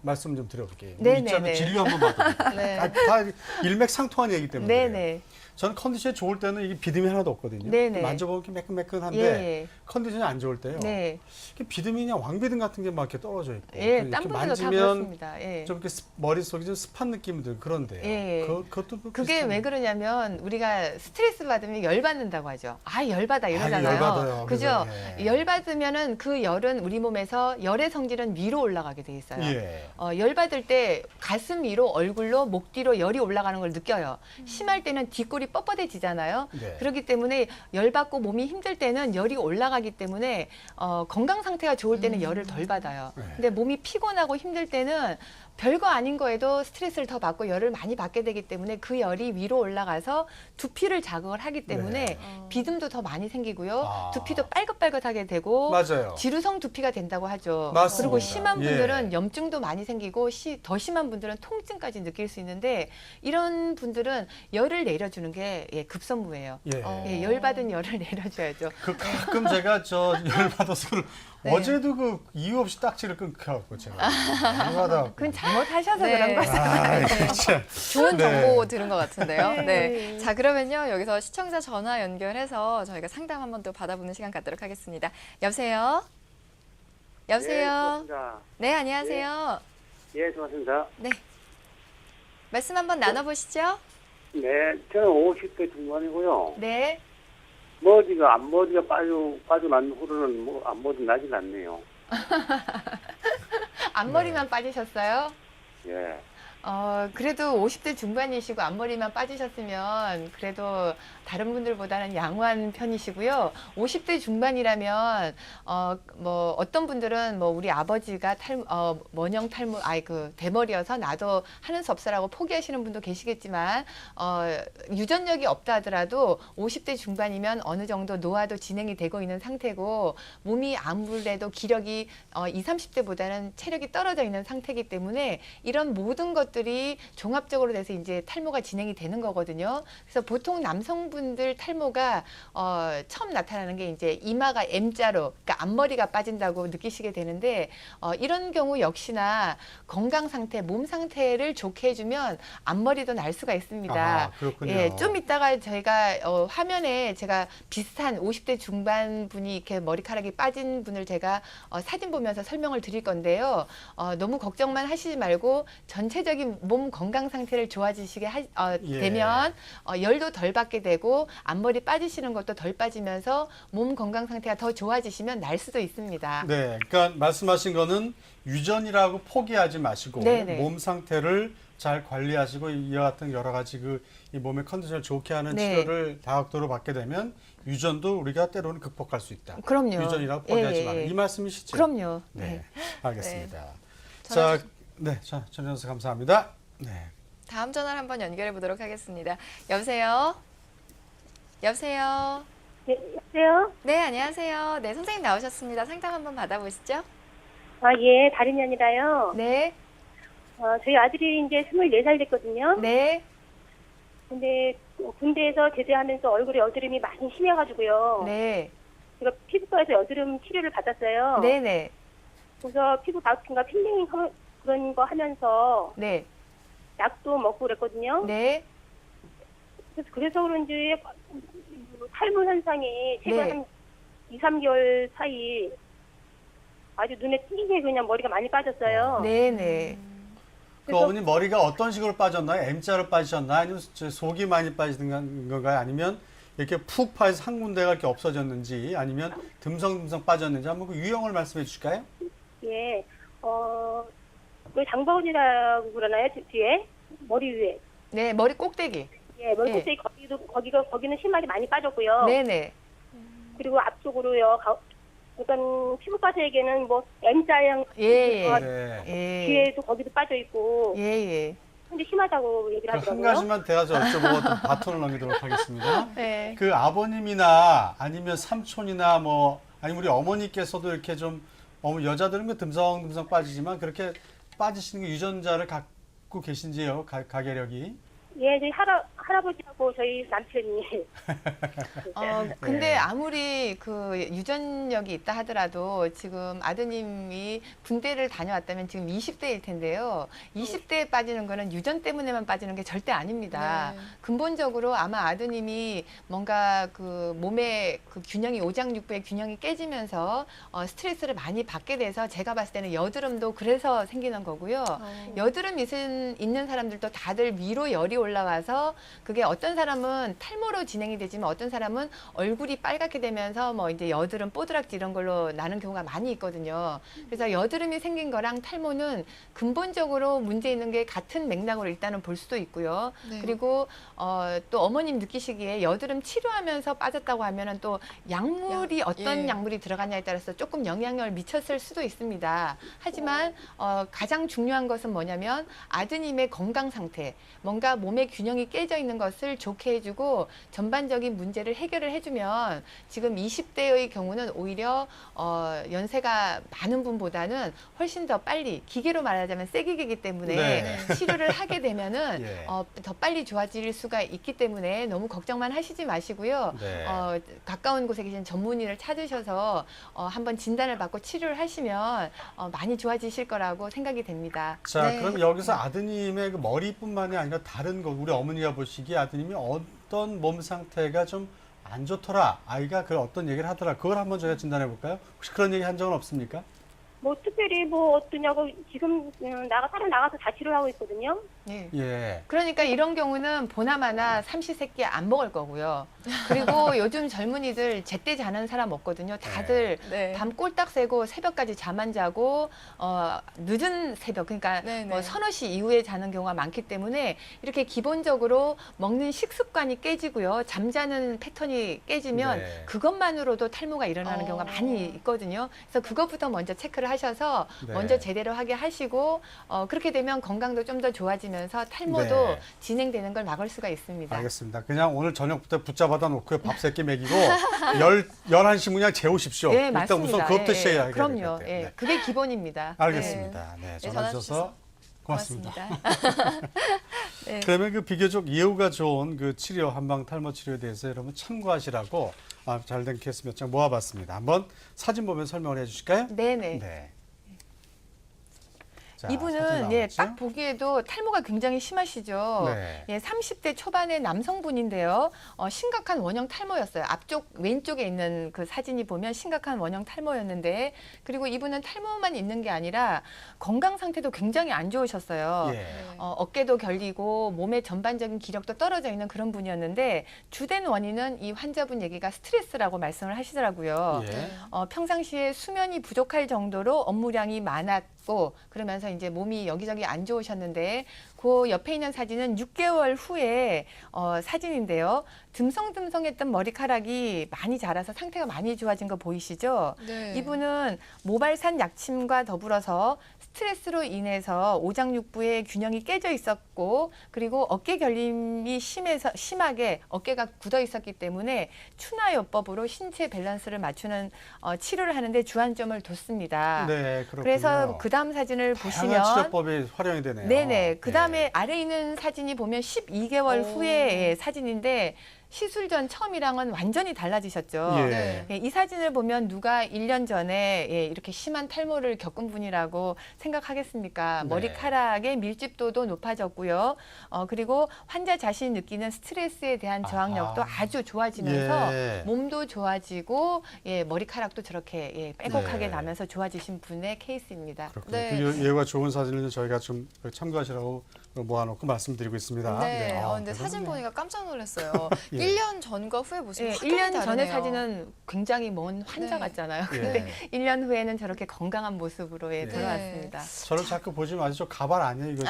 말씀 좀 드려볼게요. 네, 이점에 네, 네. 진료 한번 받아볼게요. 네. 다 일맥상통한 얘기 때문에. 그래요. 네네. 저는 컨디션이 좋을 때는 이게 비듬이 하나도 없거든요. 네네. 만져보면 이렇게 매끈매끈한데 예. 컨디션이 안 좋을 때요. 네. 이렇게 비듬이냐 왕비듬 같은 게 막 이렇게 떨어져 있고. 예, 이렇게 딴 분들도 다 만지면 그렇습니다. 예. 좀 이렇게 머릿속이 좀 습한 느낌이 들고 그런데요. 예. 그것도 뭐 그게 비슷한 왜 그러냐면 우리가 스트레스 받으면 열 받는다고 하죠. 열받아 이러잖아요. 열 받아요. 그죠? 그래서, 예. 열 받으면은 그 열은 우리 몸에서 열의 성질은 위로 올라가게 돼 있어요. 예. 열 받을 때 가슴 위로 얼굴로 목 뒤로 열이 올라가는 걸 느껴요. 심할 때는 뒷골이 뻣뻣해지잖아요. 네. 그렇기 때문에 열 받고 몸이 힘들 때는 열이 올라가기 때문에 건강 상태가 좋을 때는 열을 덜 받아요. 네. 근데 몸이 피곤하고 힘들 때는 별거 아닌 거에도 스트레스를 더 받고 열을 많이 받게 되기 때문에 그 열이 위로 올라가서 두피를 자극을 하기 때문에 네. 비듬도 더 많이 생기고요. 아. 두피도 빨갛빨갛하게 되고 맞아요. 지루성 두피가 된다고 하죠. 맞습니다. 그리고 심한 분들은 예. 염증도 많이 생기고 더 심한 분들은 통증까지 느낄 수 있는데 이런 분들은 열을 내려주는 게 급선무예요. 예. 열받은 열을 내려줘야죠. 가끔 제가 열 받아서 네. 어제도 그 이유 없이 딱지를 끊겨갖고 제가 열받아. 그건 잘못하셔서 네. 그런 거죠. 아, 진짜. 좋은 네. 정보 들은 것 같은데요. 네. 네. 자, 그러면요. 여기서 시청자 전화 연결해서 저희가 상담 한번 또 받아보는 시간 갖도록 하겠습니다. 여보세요? 여보세요? 네, 안녕하세요. 예, 고맙습니다. 네. 말씀 한번 나눠보시죠. 네, 저는 50대 중반이고요. 네. 앞머리가 빠져난 후로는 앞머리 나진 않네요. 앞머리만 빠지셨어요? 예. 그래도 50대 중반이시고 앞머리만 빠지셨으면 그래도 다른 분들보다는 양호한 편이시고요. 50대 중반이라면 뭐 어떤 분들은 뭐 우리 아버지가 원형 탈모, 대머리여서 나도 하는 수 없어라고 포기하시는 분도 계시겠지만 유전력이 없다 하더라도 50대 중반이면 어느 정도 노화도 진행이 되고 있는 상태고 몸이 아무래도 기력이 20, 30대보다는 체력이 떨어져 있는 상태이기 때문에 이런 모든 것들이 종합적으로 돼서 이제 탈모가 진행이 되는 거거든요. 그래서 보통 남성분들 탈모가 처음 나타나는 게 이제 이마가 M자로, 그러니까 앞머리가 빠진다고 느끼시게 되는데 이런 경우 역시나 건강 상태, 몸 상태를 좋게 해주면 앞머리도 날 수가 있습니다. 아, 그렇군요. 예, 좀 이따가 저희가 화면에 제가 비슷한 50대 중반 분이 이렇게 머리카락이 빠진 분을 제가 사진 보면서 설명을 드릴 건데요. 너무 걱정만 하시지 말고 전체적인 몸 건강 상태를 좋아지시게 예. 되면 열도 덜 받게 되고 앞머리 빠지시는 것도 덜 빠지면서 몸 건강 상태가 더 좋아지시면 날 수도 있습니다. 네, 그러니까 말씀하신 거는 유전이라고 포기하지 마시고 네네. 몸 상태를 잘 관리하시고 이와 같은 여러 가지 이 몸의 컨디션을 좋게 하는 네. 치료를 다각도로 받게 되면 유전도 우리가 때로는 극복할 수 있다. 그럼요. 유전이라고 포기하지 예, 마라. 예. 이 말씀이시죠? 그럼요. 네, 알겠습니다. 전화 자, 네, 전 변호사 감사합니다. 네. 다음 전화를 한번 연결해 보도록 하겠습니다. 여보세요? 여보세요? 네, 여보세요? 네, 안녕하세요. 네, 선생님 나오셨습니다. 상담 한번 받아보시죠. 예, 다름이 아니라요. 네, 저희 아들이 이제 24살 됐거든요. 네, 근데 군대에서 제대하면서 얼굴에 여드름이 많이 심해가지고요. 네, 제가 피부과에서 여드름 치료를 받았어요. 네, 네, 그래서 피부 바스킹과 필링 그런 거 하면서 네, 약도 먹고 그랬거든요. 네. 그래서 그런지 탈모 현상이 최근 네. 한 2, 3개월 사이 아주 눈에 띄게 그냥 머리가 많이 빠졌어요. 네, 네. 그 어머니 머리가 어떤 식으로 빠졌나요? M자로 빠지셨나요? 아니면 속이 많이 빠지는 건가요? 아니면 이렇게 푹 파여서 한 군데가 이렇게 없어졌는지 아니면 듬성듬성 빠졌는지 한번 그 유형을 말씀해 주실까요? 예, 그 장바구니라고 그러나요? 뒤에 머리 위에. 네, 머리 꼭대기. 예, 머리 예. 꼭대기 거기는 심하게 많이 빠졌고요. 네, 네. 그리고 앞쪽으로요. 그러니까 피부과에게는 뭐 M자형 예, 예. 네. 예. 뒤에도 거기도 빠져 있고. 예, 예. 근데 심하다고 얘기를 한 하더라고요. 가지만 대화서 여쭤보고 또 바톤을 넘기도록 하겠습니다. 네. 그 아버님이나 아니면 삼촌이나 뭐 아니면 우리 어머니께서도 이렇게 좀 여자들은 그 듬성듬성 빠지지만 그렇게 빠지시는 게 유전자를 갖고 계신지요? 가계력이? 예, 저희 할아버지하고 저희 남편이. 근데 네. 아무리 그 유전력이 있다 하더라도 지금 아드님이 군대를 다녀왔다면 지금 20대일 텐데요. 20대에 빠지는 거는 유전 때문에만 빠지는 게 절대 아닙니다. 네. 근본적으로 아마 아드님이 뭔가 그 몸의 그 균형이 오장육부의 균형이 깨지면서 스트레스를 많이 받게 돼서 제가 봤을 때는 여드름도 그래서 생기는 거고요. 여드름 있는 사람들도 다들 위로 열이 올라와서 그게 어떤 사람은 탈모로 진행이 되지만 어떤 사람은 얼굴이 빨갛게 되면서 뭐 이제 여드름, 뽀드락지 이런 걸로 나는 경우가 많이 있거든요. 그래서 여드름이 생긴 거랑 탈모는 근본적으로 문제 있는 게 같은 맥락으로 일단은 볼 수도 있고요. 네. 그리고 또 어머님 느끼시기에 여드름 치료하면서 빠졌다고 하면은 또 약물이 어떤 예. 약물이 들어갔냐에 따라서 조금 영향을 미쳤을 수도 있습니다. 하지만 가장 중요한 것은 뭐냐면 아드님의 건강 상태, 뭔가 몸의 균형이 깨져 있는 것을 좋게 해주고 전반적인 문제를 해결을 해주면 지금 20대의 경우는 오히려 연세가 많은 분보다는 훨씬 더 빨리 기계로 말하자면 세기계이기 때문에 네. 치료를 하게 되면은 예. 더 빨리 좋아질 수가 있기 때문에 너무 걱정만 하시지 마시고요. 네. 가까운 곳에 계신 전문의를 찾으셔서 한번 진단을 받고 치료를 하시면 많이 좋아지실 거라고 생각이 됩니다. 자, 네. 그럼 여기서 아드님의 그 머리뿐만이 아니라 다른 거 우리 어머니가 보시기에 아드님이 어떤 몸 상태가 좀 안 좋더라. 아이가 그 어떤 얘기를 하더라. 그걸 한번 저희가 진단해 볼까요? 혹시 그런 얘기 한 적은 없습니까? 뭐 특별히 뭐 어떠냐고 지금 살아 나가서 다 치료하고 있거든요. 예. 예. 그러니까 이런 경우는 보나마나 삼시세끼 안 먹을 거고요. 그리고 요즘 젊은이들 제때 자는 사람 없거든요. 다들 네. 밤 꼴딱 새고 새벽까지 잠 안 자고 늦은 새벽 그러니까 네, 뭐 네. 서너 시 이후에 자는 경우가 많기 때문에 이렇게 기본적으로 먹는 식습관이 깨지고요. 잠자는 패턴이 깨지면 네. 그것만으로도 탈모가 일어나는 경우가 많이 있거든요. 그래서 그것부터 먼저 체크를 하셔서 네. 먼저 제대로 하게 하시고 그렇게 되면 건강도 좀 더 좋아지면서 탈모도 네. 진행되는 걸 막을 수가 있습니다. 알겠습니다. 그냥 오늘 저녁부터 붙잡아다 놓고 밥 세끼 먹이고 11시 그냥 재우십시오. 예, 일단 맞습니다. 우선 그것부터 시작해야 되겠 그럼요. 같아요. 예, 네. 그게 기본입니다. 알겠습니다. 네, 네, 전화 주셔서 고맙습니다. 네. 그러면 그 비교적 예후가 좋은 그 치료, 한방 탈모 치료에 대해서 여러분 참고하시라고 잘된 케이스 몇 장 모아봤습니다. 한번 사진 보면 설명을 해주실까요? 네네. 네. 자, 사진 이분은 나왔죠? 딱 보기에도 탈모가 굉장히 심하시죠. 네. 예, 30대 초반의 남성분인데요. 심각한 원형 탈모였어요. 앞쪽 왼쪽에 있는 그 사진이 보면 심각한 원형 탈모였는데 그리고 이분은 탈모만 있는 게 아니라 건강 상태도 굉장히 안 좋으셨어요. 예. 어깨도 결리고 몸의 전반적인 기력도 떨어져 있는 그런 분이었는데 주된 원인은 이 환자분 얘기가 스트레스라고 말씀을 하시더라고요. 예. 평상시에 수면이 부족할 정도로 업무량이 많았고 그러면서 이제 몸이 여기저기 안 좋으셨는데 그 옆에 있는 사진은 6개월 후에 사진인데요. 듬성듬성했던 머리카락이 많이 자라서 상태가 많이 좋아진 거 보이시죠? 네. 이분은 모발산 약침과 더불어서 스트레스로 인해서 오장육부의 균형이 깨져 있었고 그리고 어깨 결림이 심하게 어깨가 굳어 있었기 때문에 추나요법으로 신체 밸런스를 맞추는 치료를 하는데 주안점을 뒀습니다. 네, 그렇군요. 그래서 그 다음 사진을 다양한 보시면 치료법이 활용이 되네요. 네네. 그 다음에 네. 아래 있는 사진이 보면 12개월 오. 후의 사진인데 시술 전 처음이랑은 완전히 달라지셨죠. 예. 네. 예, 이 사진을 보면 누가 1년 전에 이렇게 심한 탈모를 겪은 분이라고 생각하겠습니까? 네. 머리카락의 밀집도도 높아졌고요. 그리고 환자 자신이 느끼는 스트레스에 대한 저항력도 아하. 아주 좋아지면서 예. 몸도 좋아지고 머리카락도 저렇게 빼곡하게 네. 나면서 좋아지신 분의 케이스입니다. 그렇군요. 네. 그 예후가 좋은 사진을 저희가 좀 참고하시라고 모아놓고 말씀드리고 있습니다. 네. 아, 근데 사진 대단하네요. 보니까 깜짝 놀랐어요. 예. 1년 전과 후에 모습이 예, 확연히 1년 전의 다르네요. 사진은 굉장히 먼 환자 네. 같잖아요. 예. 근데 1년 후에는 저렇게 건강한 모습으로 네. 돌아왔습니다. 저를 자꾸 보지 마시죠. 가발 아니에요, 이거.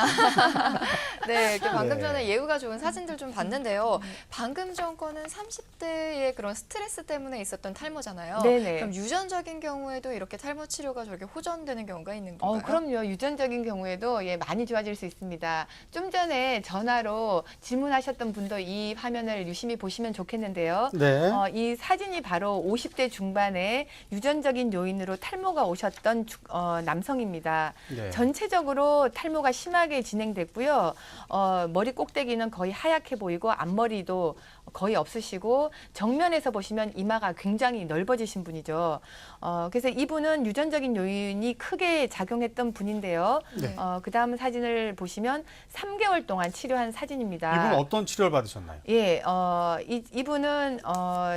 네, 이렇게 방금 네. 전에 예후가 좋은 사진들 좀 봤는데요. 방금 전 거는 30대의 그런 스트레스 때문에 있었던 탈모잖아요. 네네. 그럼 유전적인 경우에도 이렇게 탈모 치료가 저렇게 호전되는 경우가 있는 건가요? 그럼요. 유전적인 경우에도 많이 좋아질 수 있습니다. 좀 전에 전화로 질문하셨던 분도 이 화면을 유심히 보시면 좋겠는데요. 네. 이 사진이 바로 50대 중반에 유전적인 요인으로 탈모가 오셨던 남성입니다. 네. 전체적으로 탈모가 심하게 진행됐고요. 머리 꼭대기는 거의 하얗게 보이고 앞머리도 거의 없으시고 정면에서 보시면 이마가 굉장히 넓어지신 분이죠. 그래서 이분은 유전적인 요인이 크게 작용했던 분인데요. 네. 그 다음 사진을 보시면 3개월 동안 치료한 사진입니다. 이분 어떤 치료를 받으셨나요? 예, 이분은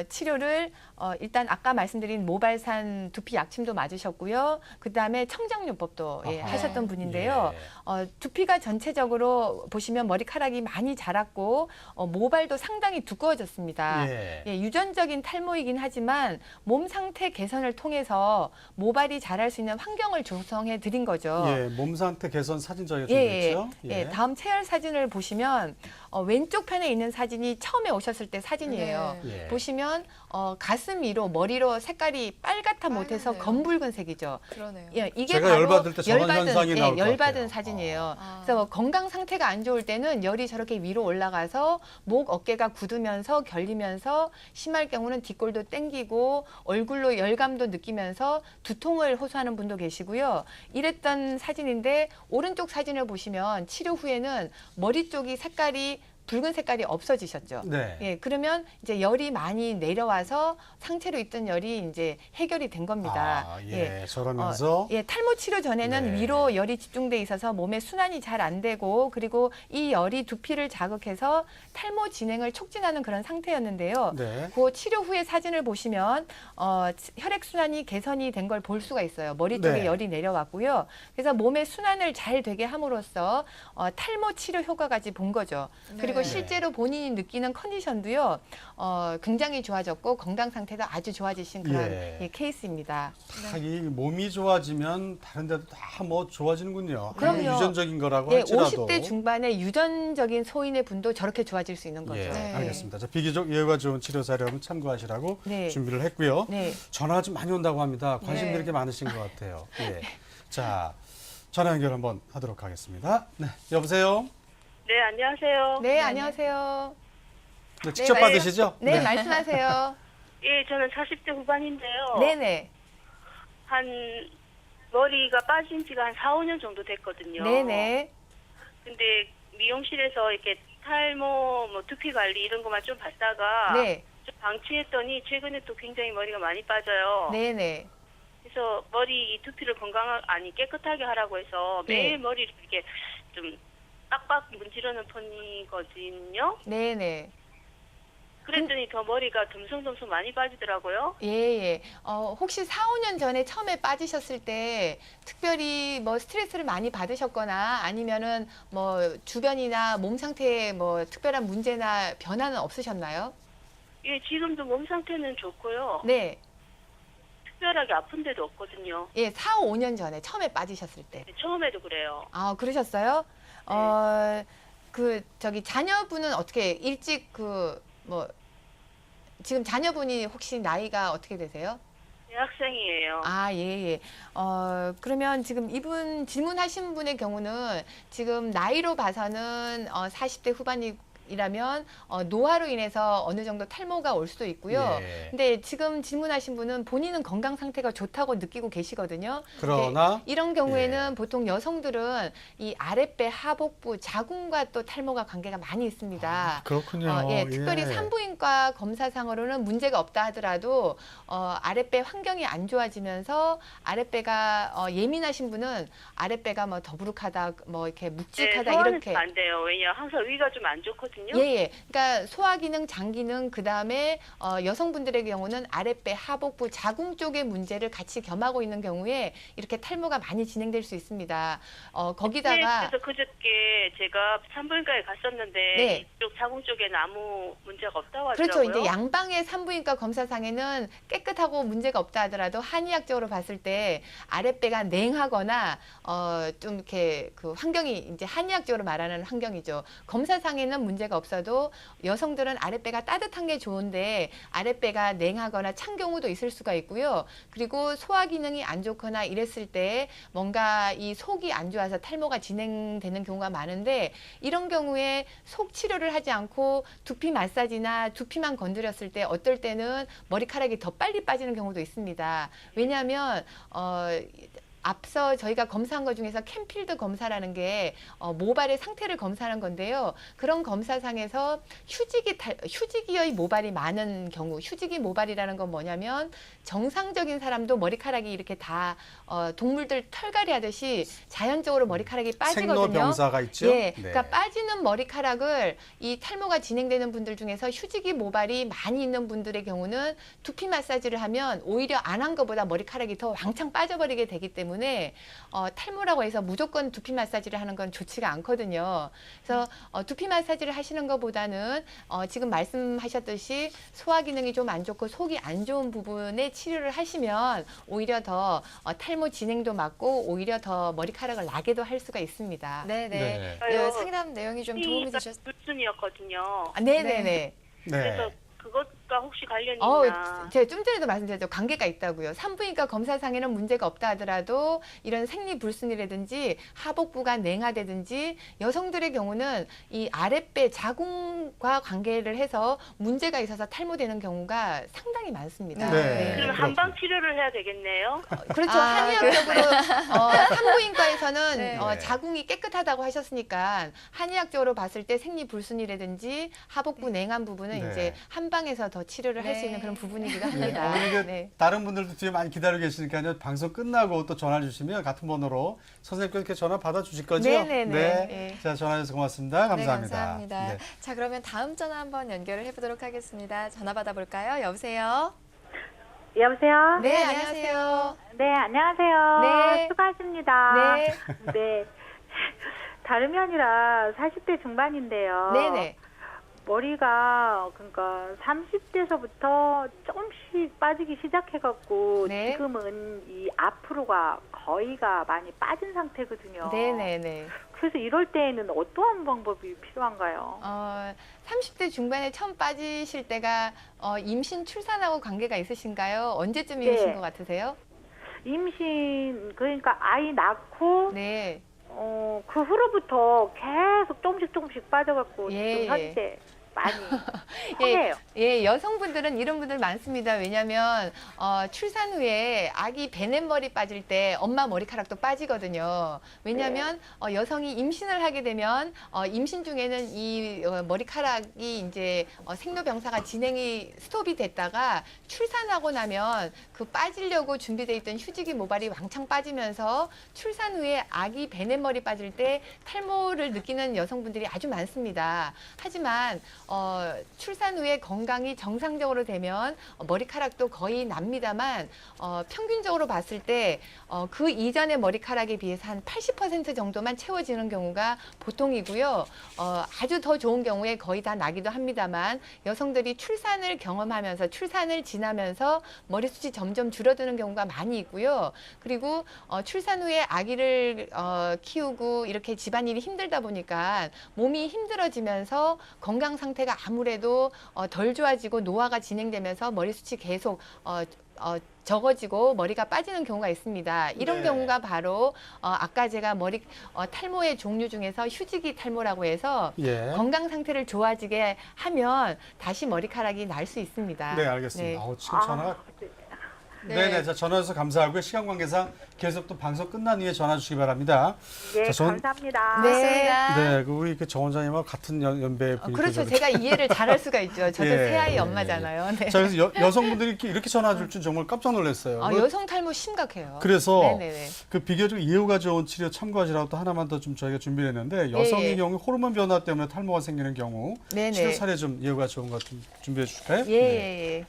치료를 일단 아까 말씀드린 모발산 두피 약침도 맞으셨고요. 그 다음에 청장요법도 아하. 하셨던 분인데요. 예. 두피가 전체적으로 보시면 머리카락이 많이 자랐고 모발도 상당히 두꺼워졌습니다. 예. 예, 유전적인 탈모이긴 하지만 몸 상태 개선을 통해서 모발이 자랄 수 있는 환경을 조성해 드린 거죠. 예, 몸 상태 개선 사진 저희가 예, 준비했죠. 예, 다음 체열 사진을 보시면 왼쪽 편에 있는 사진이 처음에 오셨을 때 사진이에요. 예. 보시면 가슴 위로 머리로 색깔이 빨갛다 못해서 빨갛네요. 검붉은색이죠. 그러네요. 예, 이게 제가 바로 열받을 때 저런 현상이 나올 것 열받은 같아요. 사진이에요. 아. 그래서 건강 상태가 안 좋을 때는 열이 저렇게 위로 올라가서 목 어깨가 굳으면서 결리면서 심할 경우는 뒷골도 땡기고 얼굴로 열감도 느끼면서 두통을 호소하는 분도 계시고요. 이랬던 사진인데 오른쪽 사진을 보시면 치료 후에는 머리 쪽이 색깔이 붉은 색깔이 없어지셨죠. 네. 예, 그러면 이제 열이 많이 내려와서 상체로 있던 열이 이제 해결이 된 겁니다. 아, 예. 저러면서 예, 탈모 치료 전에는 네. 위로 열이 집중돼 있어서 몸에 순환이 잘 안 되고 그리고 이 열이 두피를 자극해서 탈모 진행을 촉진하는 그런 상태였는데요. 네. 그 치료 후의 사진을 보시면 혈액 순환이 개선이 된 걸 볼 수가 있어요. 머리 쪽에 네. 열이 내려왔고요. 그래서 몸의 순환을 잘 되게 함으로써 탈모 치료 효과까지 본 거죠. 그리고 네. 실제로 본인이 느끼는 컨디션도요. 굉장히 좋아졌고 건강 상태도 아주 좋아지신 그런 예. 예, 케이스입니다. 다 이 몸이 좋아지면 다른 데도 다 뭐 좋아지는군요. 그럼요. 유전적인 거라고 예, 할지라도. 50대 중반의 유전적인 소인의 분도 저렇게 좋아질 수 있는 거죠. 예, 네. 알겠습니다. 자, 비교적 예후가 좋은 치료 사례 한번 참고하시라고 네. 준비를 했고요. 네. 전화 좀 많이 온다고 합니다. 관심들이 네. 이렇게 많으신 것 같아요. 예. 자, 전화 연결 한번 하도록 하겠습니다. 네, 여보세요? 네, 안녕하세요. 네, 안녕하세요. 네, 직접 네. 받으시죠? 네, 말씀하세요. 예, 저는 40대 후반인데요. 네네. 한 머리가 빠진 지가 한 4, 5년 정도 됐거든요. 네네. 근데 미용실에서 이렇게 탈모, 뭐 두피 관리 이런 것만 좀 받다가 네. 좀 방치했더니 최근에 또 굉장히 머리가 많이 빠져요. 네네. 그래서 머리 이 두피를 깨끗하게 하라고 해서 네. 매일 머리를 이렇게 좀 빡빡 문지르는 편이거든요. 네네. 그랬더니 더 머리가 듬성듬성 많이 빠지더라고요. 예, 예. 혹시 4, 5년 전에 처음에 빠지셨을 때 특별히 뭐 스트레스를 많이 받으셨거나 아니면은 뭐 주변이나 몸 상태에 뭐 특별한 문제나 변화는 없으셨나요? 예, 지금도 몸 상태는 좋고요. 네. 특별하게 아픈 데도 없거든요. 예, 4, 5년 전에 처음에 빠지셨을 때. 처음에도 그래요. 아, 그러셨어요? 자녀분은 어떻게 일찍 지금 자녀분이 혹시 나이가 어떻게 되세요? 대학생이에요. 아, 예, 예. 그러면 지금 이분 질문하신 분의 경우는 지금 나이로 봐서는 40대 후반이라면 노화로 인해서 어느 정도 탈모가 올 수도 있고요. 예. 근데 지금 질문하신 분은 본인은 건강 상태가 좋다고 느끼고 계시거든요. 그러나 이런 경우에는 보통 여성들은 이 아랫배, 하복부, 자궁과 또 탈모가 관계가 많이 있습니다. 그렇군요. 예, 특별히 산부인과 검사상으로는 문제가 없다 하더라도 아랫배 환경이 안 좋아지면서 아랫배가 예민하신 분은 아랫배가 뭐 더부룩하다, 뭐 이렇게 묵직하다 네, 소화는 이렇게. 안 돼요. 왜냐 항상 위가 좀 안 좋거든요. 예, 예. 그러니까 소화 기능, 장 기능, 그 다음에 여성분들의 경우는 아랫배, 하복부, 자궁 쪽의 문제를 같이 겸하고 있는 경우에 이렇게 탈모가 많이 진행될 수 있습니다. 거기다가 네, 그래서 그저께 제가 산부인과에 갔었는데 네. 이쪽 자궁 쪽에는 아무 문제가 없다고 그렇죠. 하더라고요. 이제 양방의 산부인과 검사상에는 깨끗하고 문제가 없다 하더라도 한의학적으로 봤을 때 아랫배가 냉하거나 좀 이렇게 그 환경이 이제 한의학적으로 말하는 환경이죠. 검사상에는 문제가 없어도 여성들은 아랫배가 따뜻한 게 좋은데 아랫배가 냉하거나 찬 경우도 있을 수가 있고요. 그리고 소화 기능이 안 좋거나 이랬을 때 뭔가 이 속이 안 좋아서 탈모가 진행되는 경우가 많은데 이런 경우에 속 치료를 하지 않고 두피 마사지나 두피만 건드렸을 때 어떨 때는 머리카락이 더 빨리 빠지는 경우도 있습니다. 왜냐하면 앞서 저희가 검사한 것 중에서 캠필드 검사라는 게 모발의 상태를 검사하는 건데요. 그런 검사상에서 휴지기의 모발이 많은 경우, 휴지기 모발이라는 건 뭐냐면 정상적인 사람도 머리카락이 이렇게 다 동물들 털갈이 하듯이 자연적으로 머리카락이 빠지거든요. 생로병사가 있죠. 예, 네. 그러니까 빠지는 머리카락을 이 탈모가 진행되는 분들 중에서 휴지기 모발이 많이 있는 분들의 경우는 두피 마사지를 하면 오히려 안 한 것보다 머리카락이 더 왕창 빠져버리게 되기 때문에 탈모라고 해서 무조건 두피 마사지를 하는 건 좋지가 않거든요. 그래서 두피 마사지를 하시는 것보다는 지금 말씀하셨듯이 소화 기능이 좀 안 좋고 속이 안 좋은 부분에 치료를 하시면 오히려 더 탈모 진행도 막고 오히려 더 머리카락을 나게도 할 수가 있습니다. 네, 네. 네. 상담 내용이 좀 도움이 되셨. 불순이었거든요. 네네네. 네. 그래서 그것과 혹시 관련이 있나? 제가 좀 전에도 말씀드렸죠. 관계가 있다고요. 산부인과 검사상에는 문제가 없다 하더라도 이런 생리불순이라든지 하복부가 냉하되든지 여성들의 경우는 이 아랫배 자궁과 관계를 해서 문제가 있어서 탈모되는 경우가 상당히 많습니다. 네. 그럼 한방 치료를 해야 되겠네요. 그렇죠. 아, 한의학적으로 산부인과에서는 네. 자궁이 깨끗하다고 하셨으니까 한의학적으로 봤을 때 생리불순이라든지 하복부 냉한 부분은 네. 이제 한방에서 더 치료를 할 수 네. 있는 그런 부분이기도 네. 합니다. 오늘 이게 네. 다른 분들도 뒤에 많이 기다리고 계시니까요. 방송 끝나고 또 전화 주시면 같은 번호로 선생님께 이렇게 전화 받아 주실 거죠? 네네네. 네. 네. 자, 전화 주셔서 고맙습니다. 감사합니다. 네, 감사합니다. 네. 자, 그러면 다음 전화 한번 연결을 해보도록 하겠습니다. 전화 받아볼까요? 여보세요? 여보세요? 네, 안녕하세요. 네, 안녕하세요. 네. 수고하십니다. 네. 네. 다름이 아니라 40대 중반인데요. 네네. 머리가 그러니까 30대서부터 조금씩 빠지기 시작해갖고 네. 지금은 이 앞으로가 거의가 많이 빠진 상태거든요. 네네네. 그래서 이럴 때에는 어떠한 방법이 필요한가요? 30대 중반에 처음 빠지실 때가 임신 출산하고 관계가 있으신가요? 언제쯤 네. 임신 것 같으세요? 임신 그러니까 아이 낳고 네. 그 후로부터 계속 조금씩 빠져갖고 예, 지금 예. 현재 많이 예, 해요. 예, 여성분들은 이런 분들 많습니다. 왜냐하면 출산 후에 아기 베넷머리 빠질 때 엄마 머리카락도 빠지거든요. 왜냐하면 여성이 임신을 하게 되면 임신 중에는 이 머리카락이 이제 생로병사가 진행이 스톱이 됐다가 출산하고 나면 그 빠지려고 준비돼 있던 휴지기 모발이 왕창 빠지면서 출산 후에 아기 베넷머리 빠질 때 탈모를 느끼는 여성분들이 아주 많습니다. 하지만 출산 후에 건강이 정상적으로 되면 머리카락도 거의 납니다만 평균적으로 봤을 때 그 이전의 머리카락에 비해서 한 80% 정도만 채워지는 경우가 보통이고요. 아주 더 좋은 경우에 거의 다 나기도 합니다만 여성들이 출산을 경험하면서 출산을 지나면서 머리숱이 점점 줄어드는 경우가 많이 있고요. 그리고 출산 후에 아기를 키우고 이렇게 집안일이 힘들다 보니까 몸이 힘들어지면서 건강 상태가 아무래도 덜 좋아지고 노화가 진행되면서 머리숱이 계속 적어지고 머리가 빠지는 경우가 있습니다. 이런 네. 경우가 바로 아까 제가 탈모의 종류 중에서 휴지기 탈모라고 해서 예. 건강 상태를 좋아지게 하면 다시 머리카락이 날 수 있습니다. 네, 알겠습니다. 네. 지금 전화가 네, 자, 전화 주셔서 감사하고요. 시간 관계상 계속 또 방송 끝난 후에 전화 주시기 바랍니다. 네, 자, 감사합니다. 네. 네, 우리 그 정 원장님하고 같은 연배 분이 그렇죠. 제가 이해를 잘할 수가 있죠. 저도 예, 새아이 예, 엄마잖아요. 네. 자, 그래서 여성분들이 이렇게 전화 줄 줄 정말 깜짝 놀랐어요. 여성 탈모 심각해요. 그래서 네네네. 그 비교적 예후가 좋은 치료 참고하시라고 또 하나만 더 좀 저희가 준비를 했는데 여성의 예. 경우 호르몬 변화 때문에 탈모가 생기는 경우 네네. 치료 사례 좀 예후가 좋은 것 좀 준비해 주실까요? 예, 예, 예.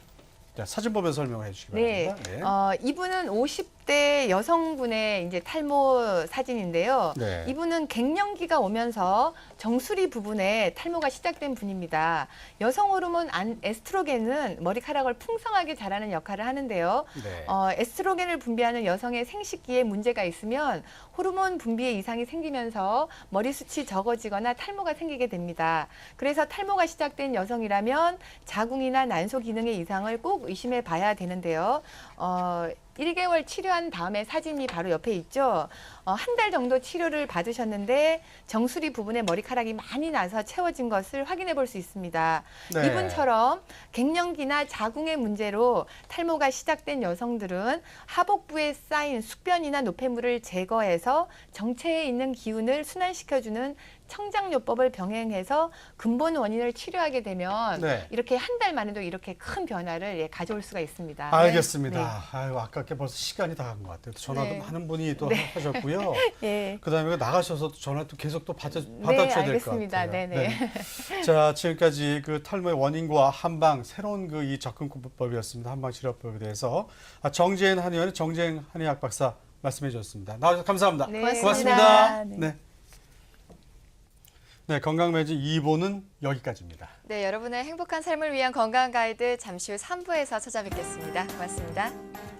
자, 사진 보면서 설명해 주시기 네. 바랍니다. 이분은 50대 여성분의 이제 탈모 사진인데요. 네. 이분은 갱년기가 오면서 정수리 부분에 탈모가 시작된 분입니다. 여성 호르몬 에스트로겐은 머리카락을 풍성하게 자라는 역할을 하는데요. 네. 에스트로겐을 분비하는 여성의 생식기에 문제가 있으면 호르몬 분비에 이상이 생기면서 머리숱이 적어지거나 탈모가 생기게 됩니다. 그래서 탈모가 시작된 여성이라면 자궁이나 난소 기능의 이상을 꼭 의심해 봐야 되는데요. 1개월 치료한 다음에 사진이 바로 옆에 있죠. 한 달 정도 치료를 받으셨는데 정수리 부분에 머리카락이 많이 나서 채워진 것을 확인해 볼 수 있습니다. 네. 이분처럼 갱년기나 자궁의 문제로 탈모가 시작된 여성들은 하복부에 쌓인 숙변이나 노폐물을 제거해서 정체에 있는 기운을 순환시켜주는 청장요법을 병행해서 근본 원인을 치료하게 되면 네. 이렇게 한 달 만에도 이렇게 큰 변화를 가져올 수가 있습니다. 알겠습니다. 네. 아유, 아깝게 벌써 시간이 다 간 것 같아요. 전화도 네. 많은 분이 또 하셨고요. 예. 그다음에 나가셔서 전화 또 계속 또 받아줘야 네, 될 것 알겠습니다. 같아요. 네네. 자, 지금까지 그 탈모의 원인과 한방 새로운 그 이 접근법이었습니다. 한방 치료법에 대해서 정재인 한의원의 정재인 한의학 박사 말씀해 주셨습니다. 나와주셔서 감사합니다. 네, 고맙습니다. 네. 네. 네, 건강매직 2부는 여기까지입니다. 네, 여러분의 행복한 삶을 위한 건강 가이드 잠시 후 3부에서 찾아뵙겠습니다. 고맙습니다.